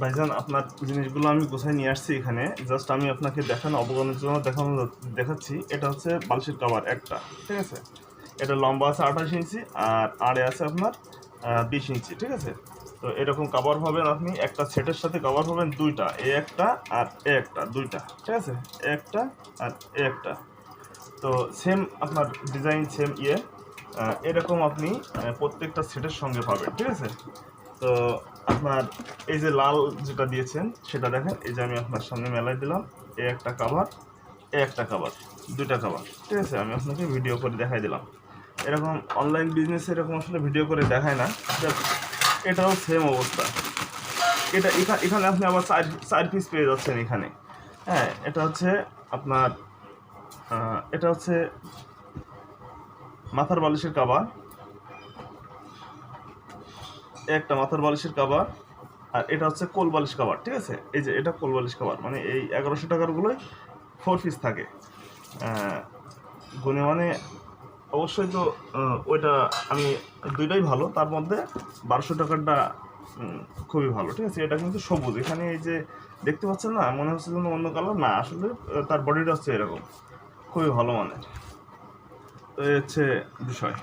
ভাইজান আপনার জিনিসগুলো আমি গোছায় নিয়ে আসছি এখানে, জাস্ট আমি আপনাকে অবগতির জন্য দেখাচ্ছি। এটা হচ্ছে বালিশের কভার একটা, ঠিক আছে? এটা লম্বা আছে 28 ইঞ্চি আর আড়ে আছে আপনার 20 ইঞ্চি, ঠিক আছে? তো এরকম কভার পাবেন আপনি একটা সেটের সাথে, কভার পাবেন দুইটা, এ একটা আর এ একটা, দুইটা, ঠিক আছে? এ একটা আর এ একটা। তো সেম আপনার ডিজাইন, সেম এরকম আপনি প্রত্যেকটা সেটের সঙ্গে পাবেন, ঠিক আছে? তো আপনার এই যে লাল যেটা দিয়েছেন সেটা দেখেন, এই যে আমি আপনার সামনে মেলায় দিলাম, এ একটা কাভার, এ একটা কাভার, দুইটা কাভার, ঠিক আছে? আমি আপনাকে ভিডিও করে দেখাই দিলাম। এরকম অনলাইন বিজনেস এরকম আসলে ভিডিও করে দেখায় না। এটাও সেম অবস্থা। এখানে আপনি আবার চার পিস পেয়ে যাচ্ছেন এখানে। হ্যাঁ, এটা হচ্ছে আপনার এটা হচ্ছে মাথার বালিশের কাভার, একটা মাথার বালিশের কাভার, আর এটা হচ্ছে কোল বালিশ কাভার, ঠিক আছে? এই যে এটা কোল বালিশ কাভার, মানে এই 1100 টাকারগুলোই 4 পিস থাকে গুণে, মানে অবশ্যই তো ওইটা আমি দুইটাই ভালো, তার মধ্যে 1200 টাকারটা খুবই ভালো, ঠিক আছে? এটা কিন্তু সবুজ, এখানে এই যে দেখতে পাচ্ছেন না, মনে হচ্ছে যেন অন্য কালার, না আসলে তার বডিটা হচ্ছে এরকম, খুবই ভালো মানের। তো এই হচ্ছে বিষয়।